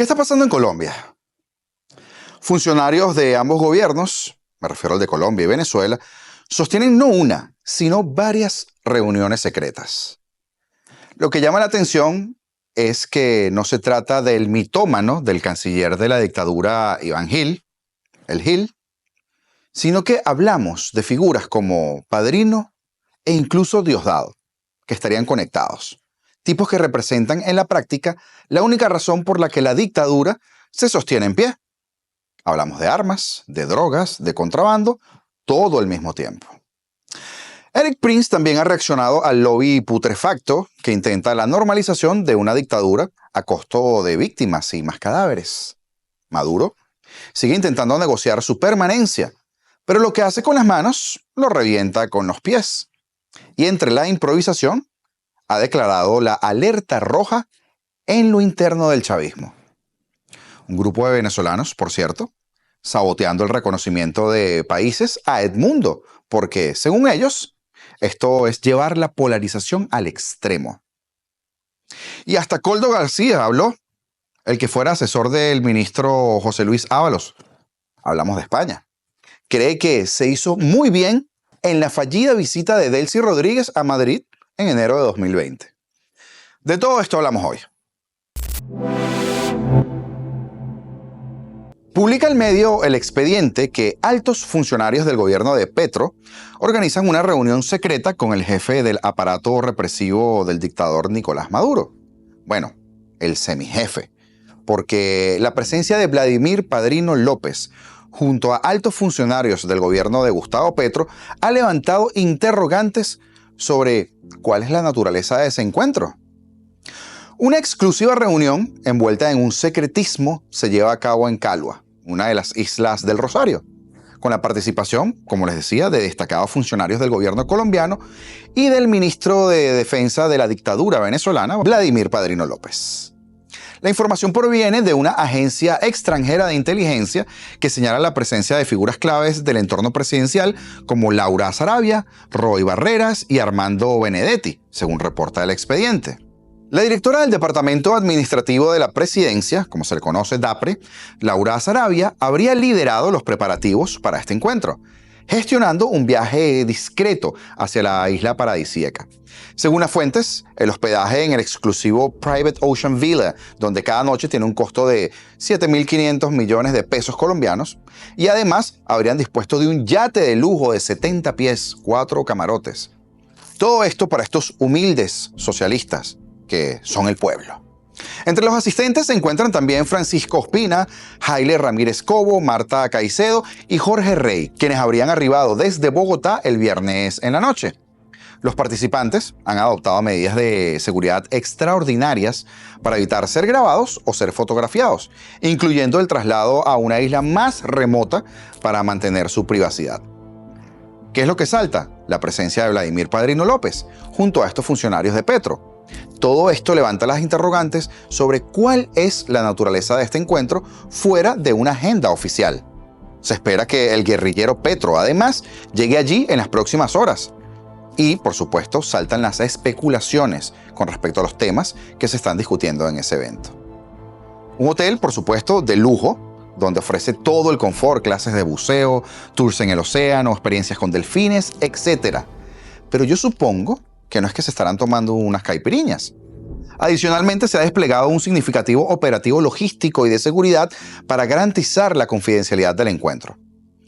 ¿Qué está pasando en Colombia? Funcionarios de ambos gobiernos, me refiero al de Colombia y Venezuela, sostienen no una, sino varias reuniones secretas. Lo que llama la atención es que no se trata del mitómano del canciller de la dictadura Iván Gil, el Gil, sino que hablamos de figuras como Padrino e incluso Diosdado, que estarían conectados. Tipos que representan en la práctica la única razón por la que la dictadura se sostiene en pie. Hablamos de armas, de drogas, de contrabando, todo al mismo tiempo. Erik Prince también ha reaccionado al lobby putrefacto que intenta la normalización de una dictadura a costo de víctimas y más cadáveres. Maduro sigue intentando negociar su permanencia, pero lo que hace con las manos lo revienta con los pies. Y entre la improvisación, ha declarado la alerta roja en lo interno del chavismo. Un grupo de venezolanos, por cierto, saboteando el reconocimiento de países a Edmundo, porque, según ellos, esto es llevar la polarización al extremo. Y hasta Koldo García habló, el que fuera asesor del ministro José Luis Ábalos. Hablamos de España. Cree que se hizo muy bien en la fallida visita de Delcy Rodríguez a Madrid en enero de 2020. De todo esto hablamos hoy. Publica el medio El Expediente que altos funcionarios del gobierno de Petro organizan una reunión secreta con el jefe del aparato represivo del dictador Nicolás Maduro. Bueno, el semijefe, porque la presencia de Vladimir Padrino López junto a altos funcionarios del gobierno de Gustavo Petro ha levantado interrogantes sobre cuál es la naturaleza de ese encuentro. Una exclusiva reunión envuelta en un secretismo se lleva a cabo en Calva, una de las islas del Rosario, con la participación, como les decía, de destacados funcionarios del gobierno colombiano y del ministro de Defensa de la dictadura venezolana, Vladimir Padrino López. La información proviene de una agencia extranjera de inteligencia que señala la presencia de figuras claves del entorno presidencial como Laura Sarabia, Roy Barreras y Armando Benedetti, según reporta El Expediente. La directora del Departamento Administrativo de la Presidencia, como se le conoce DAPRE, Laura Sarabia, habría liderado los preparativos para este encuentro, gestionando un viaje discreto hacia la isla paradisíaca. Según las fuentes, el hospedaje en el exclusivo Private Ocean Villa, donde cada noche tiene un costo de 7.500 millones de pesos colombianos, y además habrían dispuesto de un yate de lujo de 70 pies, 4 camarotes. Todo esto para estos humildes socialistas, que son el pueblo. Entre los asistentes se encuentran también Francisco Ospina, Jaile Ramírez Cobo, Marta Caicedo y Jorge Rey, quienes habrían arribado desde Bogotá el viernes en la noche. Los participantes han adoptado medidas de seguridad extraordinarias para evitar ser grabados o ser fotografiados, incluyendo el traslado a una isla más remota para mantener su privacidad. ¿Qué es lo que salta? La presencia de Vladimir Padrino López, junto a estos funcionarios de Petro. Todo esto levanta las interrogantes sobre cuál es la naturaleza de este encuentro fuera de una agenda oficial. Se espera que el guerrillero Petro, además, llegue allí en las próximas horas. Y, por supuesto, saltan las especulaciones con respecto a los temas que se están discutiendo en ese evento. Un hotel, por supuesto, de lujo, donde ofrece todo el confort, clases de buceo, tours en el océano, experiencias con delfines, etc. Pero yo supongo que no es que se estarán tomando unas caipiriñas. Adicionalmente, se ha desplegado un significativo operativo logístico y de seguridad para garantizar la confidencialidad del encuentro.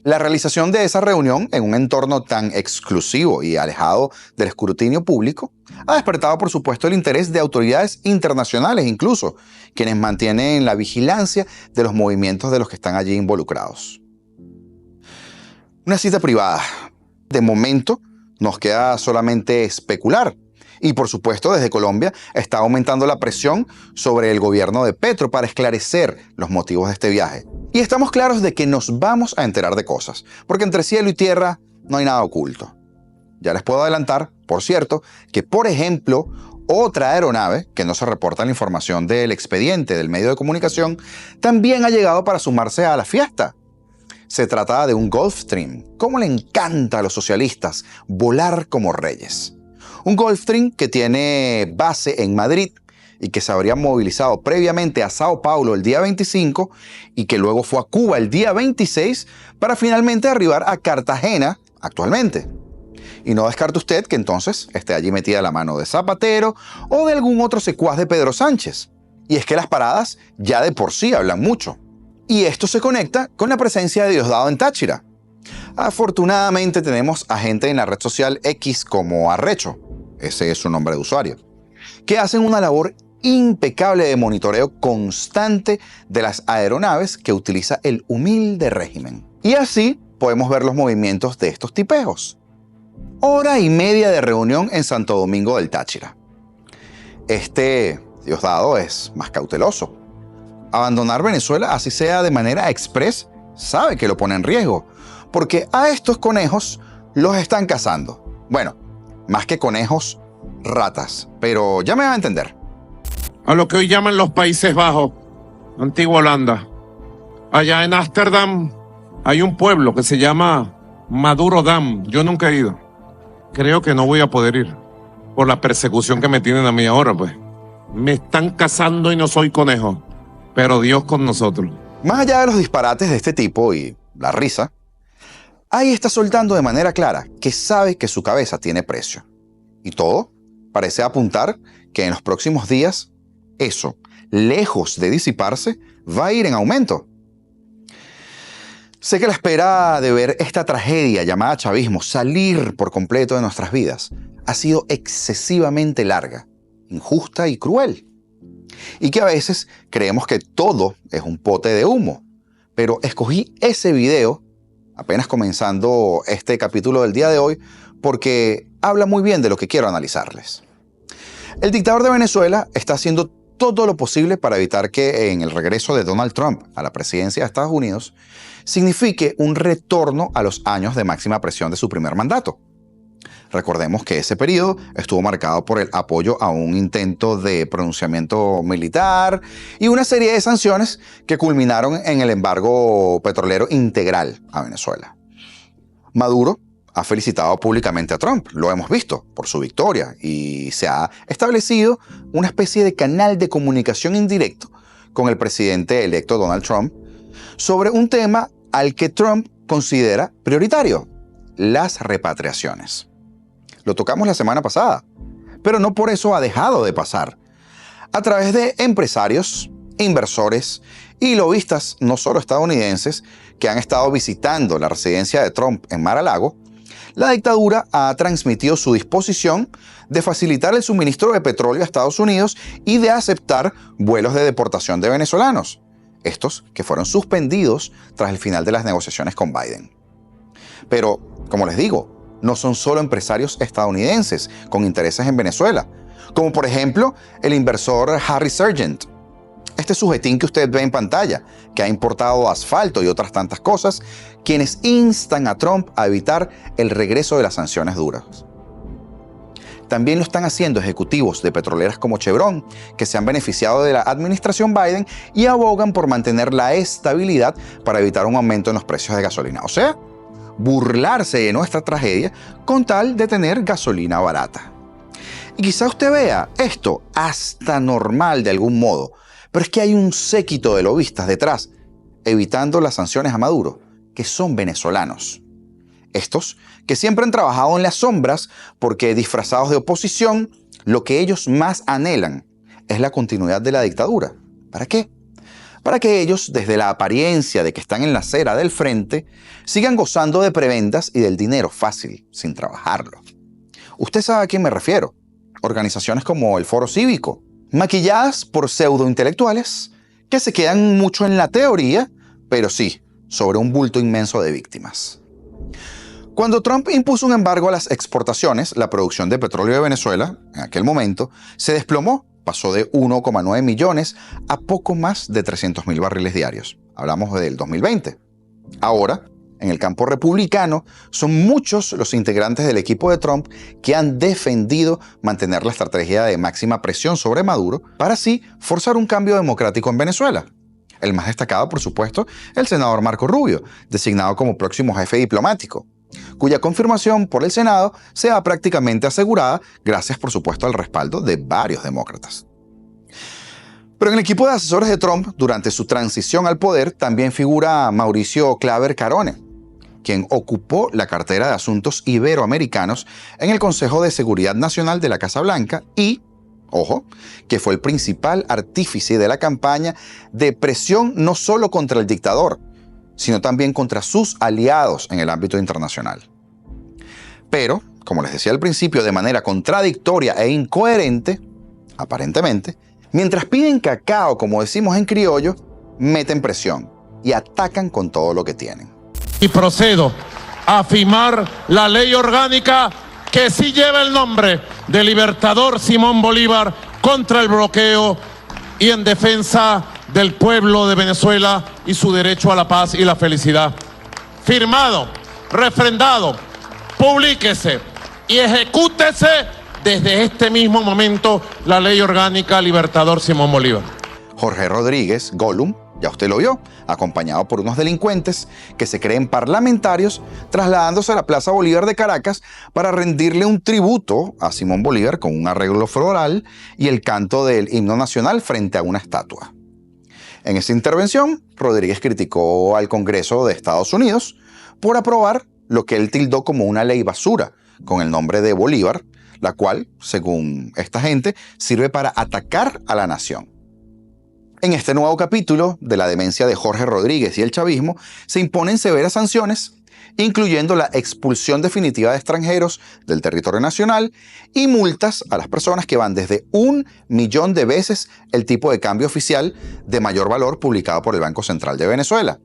La realización de esa reunión en un entorno tan exclusivo y alejado del escrutinio público ha despertado, por supuesto, el interés de autoridades internacionales incluso, quienes mantienen la vigilancia de los movimientos de los que están allí involucrados. Una cita privada. De momento, nos queda solamente especular. Y por supuesto, desde Colombia está aumentando la presión sobre el gobierno de Petro para esclarecer los motivos de este viaje. Y estamos claros de que nos vamos a enterar de cosas, porque entre cielo y tierra no hay nada oculto. Ya les puedo adelantar, por cierto, que por ejemplo, otra aeronave, que no se reporta en la información del expediente del medio de comunicación, también ha llegado para sumarse a la fiesta. Se trata de un Gulfstream. ¿Cómo le encanta a los socialistas volar como reyes? Un Gulfstream que tiene base en Madrid y que se habría movilizado previamente a Sao Paulo el día 25 y que luego fue a Cuba el día 26 para finalmente arribar a Cartagena actualmente. Y no descarte usted que entonces esté allí metida la mano de Zapatero o de algún otro secuaz de Pedro Sánchez. Y es que las paradas ya de por sí hablan mucho. Y esto se conecta con la presencia de Diosdado en Táchira. Afortunadamente tenemos a gente en la red social X como Arrecho, ese es su nombre de usuario, que hacen una labor impecable de monitoreo constante de las aeronaves que utiliza el humilde régimen. Y así podemos ver los movimientos de estos tipejos. Hora y media de reunión en Santo Domingo del Táchira. Diosdado es más cauteloso. Abandonar Venezuela, así sea de manera express, sabe que lo pone en riesgo, porque a estos conejos los están cazando. Bueno, más que conejos, ratas, pero ya me va a entender. A lo que hoy llaman los Países Bajos, antigua Holanda. Allá en Ámsterdam hay un pueblo que se llama Madurodam. Yo nunca he ido. Creo que no voy a poder ir por la persecución que me tienen a mí ahora, pues. Me están cazando y no soy conejo, pero Dios con nosotros. Más allá de los disparates de este tipo y la risa, ahí está soltando de manera clara que sabe que su cabeza tiene precio. Y todo parece apuntar que en los próximos días, eso, lejos de disiparse, va a ir en aumento. Sé que la espera de ver esta tragedia llamada chavismo salir por completo de nuestras vidas ha sido excesivamente larga, injusta y cruel. Y que a veces creemos que todo es un pote de humo. Pero escogí ese video, apenas comenzando este capítulo del día de hoy, porque habla muy bien de lo que quiero analizarles. El dictador de Venezuela está haciendo todo lo posible para evitar que en el regreso de Donald Trump a la presidencia de Estados Unidos signifique un retorno a los años de máxima presión de su primer mandato. Recordemos que ese periodo estuvo marcado por el apoyo a un intento de pronunciamiento militar y una serie de sanciones que culminaron en el embargo petrolero integral a Venezuela. Maduro ha felicitado públicamente a Trump, lo hemos visto, por su victoria, y se ha establecido una especie de canal de comunicación indirecto con el presidente electo Donald Trump sobre un tema al que Trump considera prioritario: las repatriaciones. Lo tocamos la semana pasada, pero no por eso ha dejado de pasar. A través de empresarios, inversores y lobistas no solo estadounidenses que han estado visitando la residencia de Trump en Mar-a-Lago, la dictadura ha transmitido su disposición de facilitar el suministro de petróleo a Estados Unidos y de aceptar vuelos de deportación de venezolanos, estos que fueron suspendidos tras el final de las negociaciones con Biden. Pero, como les digo, no son solo empresarios estadounidenses con intereses en Venezuela, como por ejemplo el inversor Harry Sergent, este sujetín que usted ve en pantalla, que ha importado asfalto y otras tantas cosas, quienes instan a Trump a evitar el regreso de las sanciones duras. También lo están haciendo ejecutivos de petroleras como Chevron, que se han beneficiado de la administración Biden y abogan por mantener la estabilidad para evitar un aumento en los precios de gasolina. O sea, burlarse de nuestra tragedia con tal de tener gasolina barata. Y quizá usted vea esto hasta normal de algún modo, pero es que hay un séquito de lobistas detrás, evitando las sanciones a Maduro, que son venezolanos. Estos que siempre han trabajado en las sombras porque, disfrazados de oposición, lo que ellos más anhelan es la continuidad de la dictadura. ¿Para qué? Para que ellos, desde la apariencia de que están en la acera del frente, sigan gozando de prebendas y del dinero fácil, sin trabajarlo. Usted sabe a quién me refiero. Organizaciones como el Foro Cívico, maquilladas por pseudointelectuales que se quedan mucho en la teoría, pero sí, sobre un bulto inmenso de víctimas. Cuando Trump impuso un embargo a las exportaciones, la producción de petróleo de Venezuela, en aquel momento, se desplomó. Pasó de 1,9 millones a poco más de 300.000 barriles diarios. Hablamos del 2020. Ahora, en el campo republicano, son muchos los integrantes del equipo de Trump que han defendido mantener la estrategia de máxima presión sobre Maduro para así forzar un cambio democrático en Venezuela. El más destacado, por supuesto, el senador Marco Rubio, designado como próximo jefe diplomático, cuya confirmación por el Senado sea prácticamente asegurada gracias, por supuesto, al respaldo de varios demócratas. Pero en el equipo de asesores de Trump, durante su transición al poder, también figura Mauricio Claver Carone, quien ocupó la cartera de Asuntos Iberoamericanos en el Consejo de Seguridad Nacional de la Casa Blanca y, ojo, que fue el principal artífice de la campaña de presión no solo contra el dictador, sino también contra sus aliados en el ámbito internacional. Pero, como les decía al principio, de manera contradictoria e incoherente, aparentemente, mientras piden cacao, como decimos en criollo, meten presión y atacan con todo lo que tienen. Y procedo a firmar la ley orgánica que sí lleva el nombre de Libertador Simón Bolívar contra el bloqueo y en defensa del pueblo de Venezuela y su derecho a la paz y la felicidad. Firmado, refrendado, publíquese y ejecútese desde este mismo momento la ley orgánica Libertador Simón Bolívar. Jorge Rodríguez, Gollum, ya usted lo vio, acompañado por unos delincuentes que se creen parlamentarios, trasladándose a la Plaza Bolívar de Caracas para rendirle un tributo a Simón Bolívar con un arreglo floral y el canto del himno nacional frente a una estatua. En esa intervención, Rodríguez criticó al Congreso de Estados Unidos por aprobar lo que él tildó como una ley basura, con el nombre de Bolívar, la cual, según esta gente, sirve para atacar a la nación. En este nuevo capítulo de la demencia de Jorge Rodríguez y el chavismo, se imponen severas sanciones, incluyendo la expulsión definitiva de extranjeros del territorio nacional y multas a las personas que van desde 1 millón de veces el tipo de cambio oficial de mayor valor publicado por el Banco Central de Venezuela.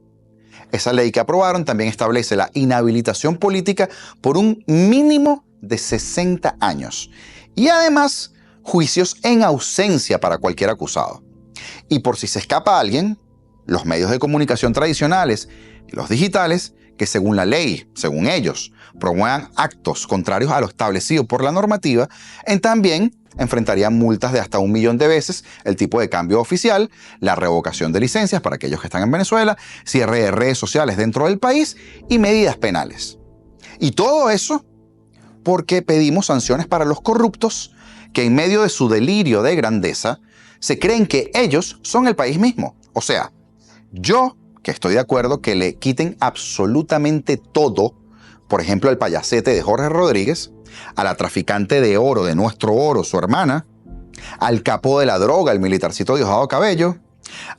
Esa ley que aprobaron también establece la inhabilitación política por un mínimo de 60 años y además juicios en ausencia para cualquier acusado. Y por si se escapa alguien, los medios de comunicación tradicionales y los digitales, que según la ley, según ellos, promuevan actos contrarios a lo establecido por la normativa, también enfrentarían multas de hasta 1 millón de veces el tipo de cambio oficial, la revocación de licencias para aquellos que están en Venezuela, cierre de redes sociales dentro del país y medidas penales. Y todo eso porque pedimos sanciones para los corruptos que en medio de su delirio de grandeza se creen que ellos son el país mismo. O sea, yo que estoy de acuerdo que le quiten absolutamente todo, por ejemplo al payasete de Jorge Rodríguez, a la traficante de oro de Nuestro Oro, su hermana, al capo de la droga, el militarcito Diosdado Cabello,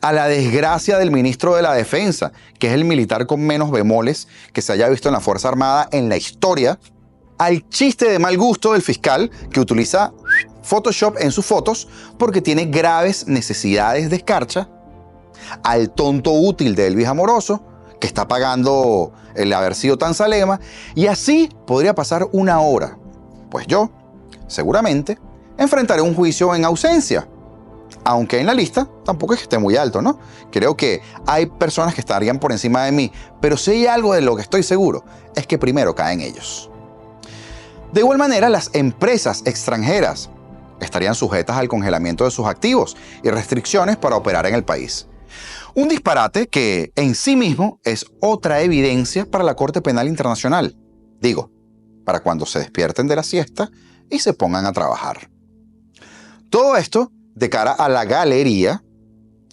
a la desgracia del ministro de la Defensa, que es el militar con menos bemoles que se haya visto en la Fuerza Armada en la historia, al chiste de mal gusto del fiscal que utiliza Photoshop en sus fotos porque tiene graves necesidades de escarcha, al tonto útil de Elvis Amoroso, que está pagando el haber sido tan salema, y así podría pasar una hora. Pues yo, seguramente, enfrentaré un juicio en ausencia, aunque en la lista tampoco es que esté muy alto, ¿no? Creo que hay personas que estarían por encima de mí, pero si hay algo de lo que estoy seguro, es que primero caen ellos. De igual manera, las empresas extranjeras estarían sujetas al congelamiento de sus activos y restricciones para operar en el país. Un disparate que en sí mismo es otra evidencia para la Corte Penal Internacional. Digo, para cuando se despierten de la siesta y se pongan a trabajar. Todo esto de cara a la galería,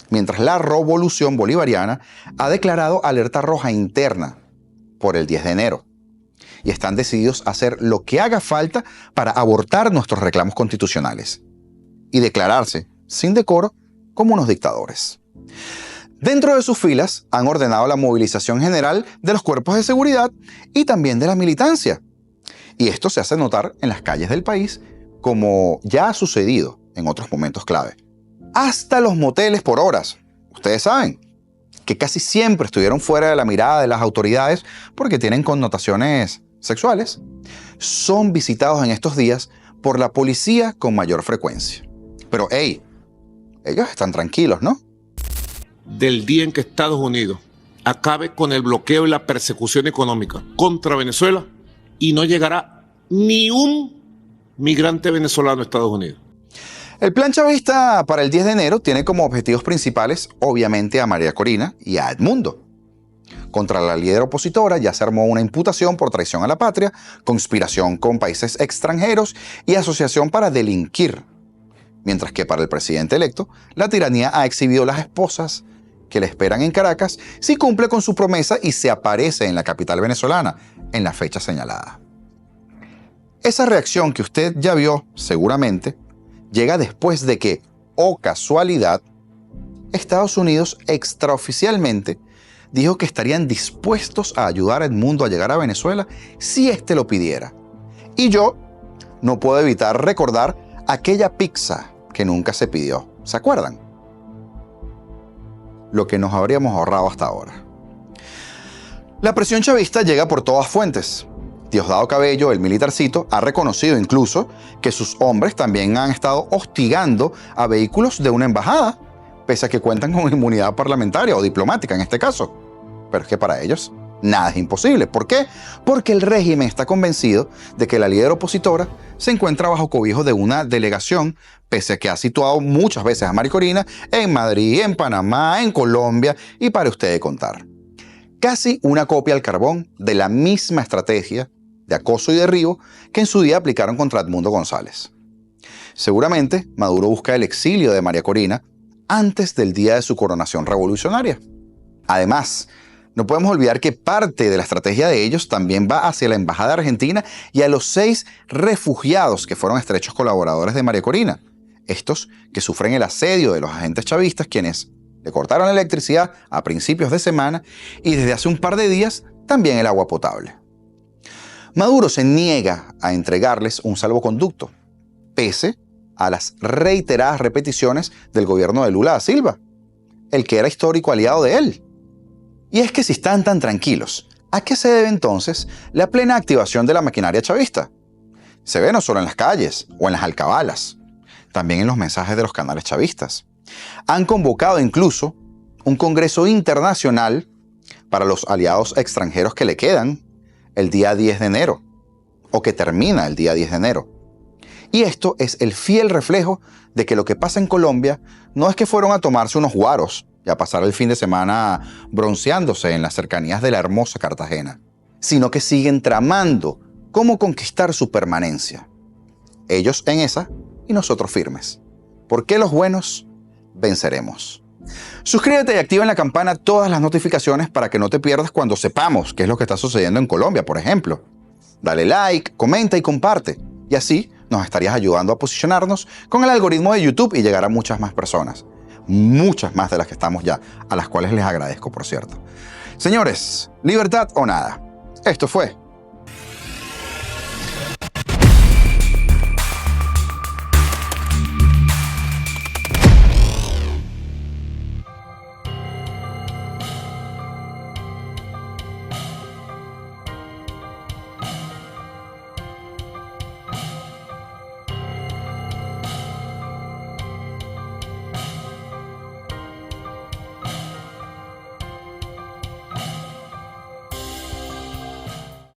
mientras la revolución bolivariana ha declarado alerta roja interna por el 10 de enero. Y están decididos a hacer lo que haga falta para abortar nuestros reclamos constitucionales y declararse, sin decoro, como unos dictadores. Dentro de sus filas han ordenado la movilización general de los cuerpos de seguridad y también de la militancia. Y esto se hace notar en las calles del país, como ya ha sucedido en otros momentos clave. Hasta los moteles por horas. Ustedes saben que casi siempre estuvieron fuera de la mirada de las autoridades porque tienen connotaciones sexuales, son visitados en estos días por la policía con mayor frecuencia. Pero, hey, ellos están tranquilos, ¿no? Del día en que Estados Unidos acabe con el bloqueo y la persecución económica contra Venezuela y no llegará ni un migrante venezolano a Estados Unidos. El plan chavista para el 10 de enero tiene como objetivos principales, obviamente, a María Corina y a Edmundo. Contra la líder opositora ya se armó una imputación por traición a la patria, conspiración con países extranjeros y asociación para delinquir. mientras que para el presidente electo, la tiranía ha exhibido las esposas que le esperan en Caracas si cumple con su promesa y se aparece en la capital venezolana en la fecha señalada. Esa reacción que usted ya vio, seguramente, llega después de que, oh casualidad, Estados Unidos extraoficialmente dijo que estarían dispuestos a ayudar al mundo a llegar a Venezuela si éste lo pidiera. Y yo no puedo evitar recordar aquella pizza que nunca se pidió. ¿Se acuerdan? Lo que nos habríamos ahorrado hasta ahora. La presión chavista llega por todas fuentes. Diosdado Cabello, el militarcito, ha reconocido incluso que sus hombres también han estado hostigando a vehículos de una embajada, pese a que cuentan con inmunidad parlamentaria o diplomática en este caso. Pero es que para ellos nada es imposible. ¿Por qué? Porque el régimen está convencido de que la líder opositora se encuentra bajo cobijo de una delegación, pese a que ha situado muchas veces a María Corina en Madrid, en Panamá, en Colombia y para ustedes contar. Casi una copia al carbón de la misma estrategia de acoso y derribo que en su día aplicaron contra Edmundo González. Seguramente Maduro busca el exilio de María Corina antes del día de su coronación revolucionaria. Además, no podemos olvidar que parte de la estrategia de ellos también va hacia la Embajada Argentina y a los 6 refugiados que fueron estrechos colaboradores de María Corina. Estos que sufren el asedio de los agentes chavistas, quienes le cortaron la electricidad a principios de semana y desde hace un par de días también el agua potable. Maduro se niega a entregarles un salvoconducto, pese a las reiteradas repeticiones del gobierno de Lula da Silva, el que era histórico aliado de él. Y es que si están tan tranquilos, ¿a qué se debe entonces la plena activación de la maquinaria chavista? Se ve no solo en las calles o en las alcabalas, también en los mensajes de los canales chavistas. Han convocado incluso un congreso internacional para los aliados extranjeros que le quedan el día 10 de enero, o que termina el día 10 de enero. Y esto es el fiel reflejo de que lo que pasa en Colombia no es que fueron a tomarse unos guaros y a pasar el fin de semana bronceándose en las cercanías de la hermosa Cartagena, sino que siguen tramando cómo conquistar su permanencia. Ellos en esa y nosotros firmes. Porque los buenos venceremos. Suscríbete y activa en la campana todas las notificaciones para que no te pierdas cuando sepamos qué es lo que está sucediendo en Colombia, por ejemplo. Dale like, comenta y comparte. Y así nos estarías ayudando a posicionarnos con el algoritmo de YouTube y llegar a muchas más personas. Muchas más de las que estamos ya, a las cuales les agradezco, por cierto. Señores, libertad o nada. Esto fue